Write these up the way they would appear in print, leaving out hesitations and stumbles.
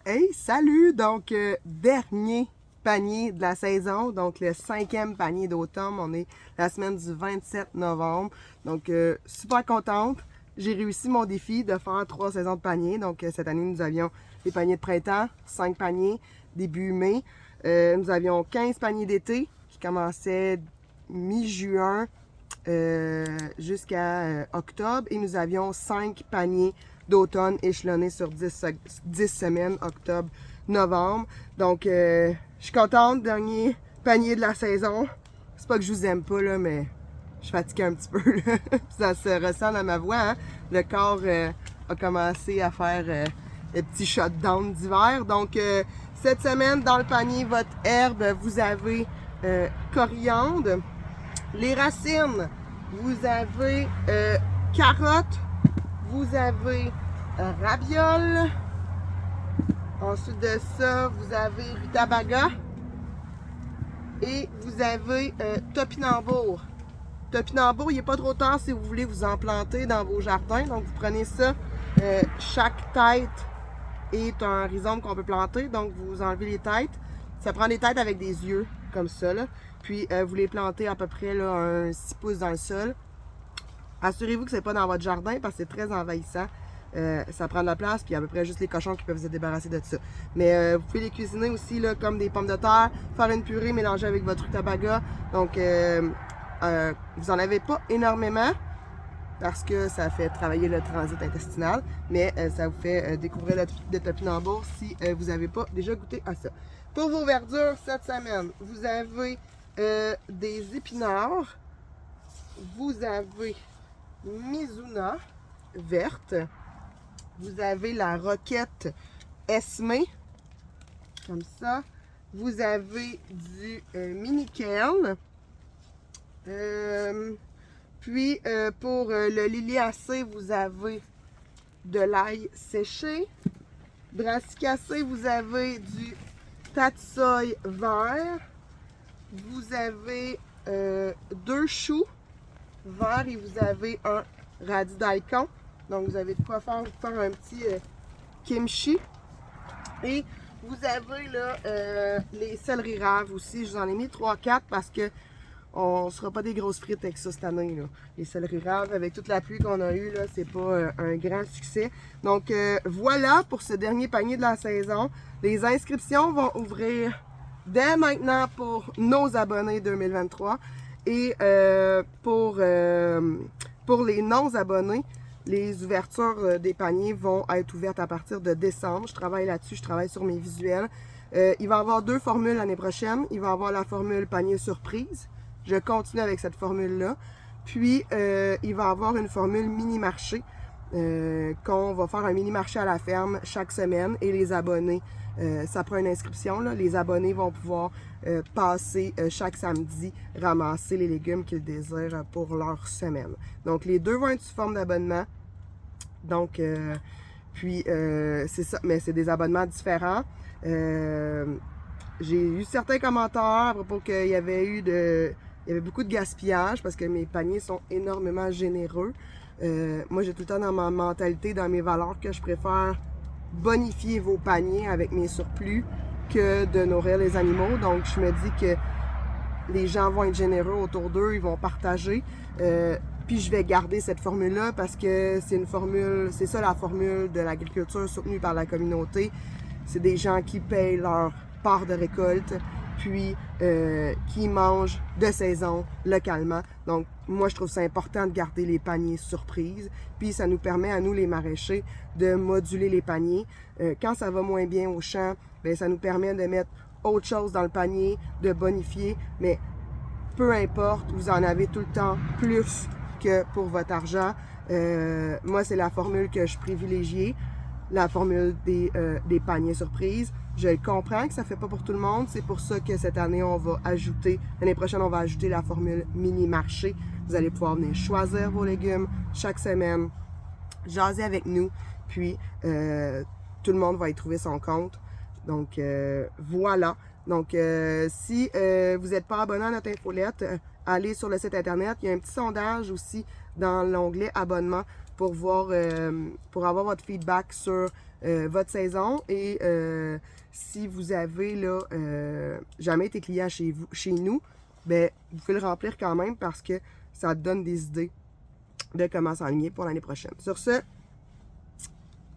Hey, salut! Donc, dernier panier de la saison, donc le 5e panier d'automne. On est la semaine du 27 novembre. Donc, super contente. J'ai réussi mon défi de faire 3 saisons de panier. Donc, cette année, nous avions les paniers de printemps, 5 paniers, début mai. Nous avions 15 paniers d'été qui commençaient mi-juin jusqu'à octobre. Et nous avions 5 paniers d'automne échelonnés sur 10 semaines, octobre, novembre. Donc, je suis contente, dernier panier de la saison. C'est pas que je vous aime pas, là, mais je suis fatiguée un petit peu. Là. Ça se ressent dans ma voix. Hein? Le corps a commencé à faire le petit shutdown d'hiver. Donc, cette semaine, dans le panier, votre herbe, vous avez coriandre. Les racines, vous avez carottes, vous avez rabiole. Ensuite de ça, vous avez rutabaga. Et vous avez topinambour. Topinambour, il n'est pas trop tard si vous voulez vous en planter dans vos jardins. Donc, vous prenez ça. Chaque tête est un rhizome qu'on peut planter. Donc, vous enlevez les têtes. Ça prend des têtes avec des yeux, comme ça. Là. Puis, vous les plantez à peu près là, un 6 pouces dans le sol. Assurez-vous que ce n'est pas dans votre jardin parce que c'est très envahissant. Ça prend de la place, puis il y a à peu près juste les cochons qui peuvent se débarrasser de ça. Mais vous pouvez les cuisiner aussi là, comme des pommes de terre, faire une purée mélangée avec votre rutabaga. Donc, vous n'en avez pas énormément parce que ça fait travailler le transit intestinal, mais ça vous fait découvrir le topinambour si vous n'avez pas déjà goûté à ça. Pour vos verdures cette semaine, vous avez des épinards, vous avez Mizuna verte, vous avez la roquette esmée, comme ça, vous avez du mini-kale, puis pour le liliacée, vous avez de l'ail séché, brassicacée, vous avez du tatsoi vert, vous avez 2 choux verts et vous avez un radis daikon. Donc, vous avez de quoi faire un petit kimchi. Et vous avez là les céleri raves aussi. Je vous en ai mis 3-4 parce que on ne sera pas des grosses frites avec ça cette année. Là. Les céleri raves, avec toute la pluie qu'on a eue, c'est pas un grand succès. Donc, voilà pour ce dernier panier de la saison. Les inscriptions vont ouvrir dès maintenant pour nos abonnés 2023. Et pour les non-abonnés, les ouvertures des paniers vont être ouvertes à partir de décembre. Je travaille là-dessus, je travaille sur mes visuels. Il va y avoir 2 formules l'année prochaine. Il va y avoir la formule panier surprise. Je continue avec cette formule-là. Puis, il va y avoir une formule mini-marché qu'on va faire un mini-marché à la ferme chaque semaine. Et les abonnés, ça prend une inscription. Là. Les abonnés vont pouvoir passer chaque samedi, ramasser les légumes qu'ils désirent pour leur semaine. Donc, les deux vont être sous forme d'abonnement. Donc, c'est ça, mais c'est des abonnements différents. J'ai eu certains commentaires à propos qu'il y avait il y avait beaucoup de gaspillage parce que mes paniers sont énormément généreux. Moi, j'ai tout le temps dans ma mentalité, dans mes valeurs, que je préfère bonifier vos paniers avec mes surplus que de nourrir les animaux. Donc, je me dis que les gens vont être généreux autour d'eux, ils vont partager. Puis, je vais garder cette formule-là parce que c'est ça la formule de l'agriculture soutenue par la communauté. C'est des gens qui payent leur part de récolte, puis qui mangent de saison localement. Donc, moi, je trouve ça important de garder les paniers surprises. Puis, ça nous permet, à nous, les maraîchers, de moduler les paniers. Quand ça va moins bien au champ, bien, ça nous permet de mettre autre chose dans le panier, de bonifier. Mais peu importe, vous en avez tout le temps plus que pour votre argent. Moi, c'est la formule que je privilégie. La formule des paniers surprises. Je comprends que ça ne fait pas pour tout le monde. C'est pour ça que cette année, l'année prochaine, on va ajouter la formule mini-marché. Vous allez pouvoir venir choisir vos légumes chaque semaine, jaser avec nous, puis tout le monde va y trouver son compte. Donc, voilà. Donc, si vous n'êtes pas abonné à notre infolette, allez sur le site internet. Il y a un petit sondage aussi dans l'onglet abonnement pour avoir votre feedback sur votre saison. Et si vous avez là, jamais été client chez nous, ben, vous pouvez le remplir quand même parce que ça donne des idées de comment s'enligner pour l'année prochaine. Sur ce,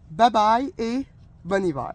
bye bye et bon hiver!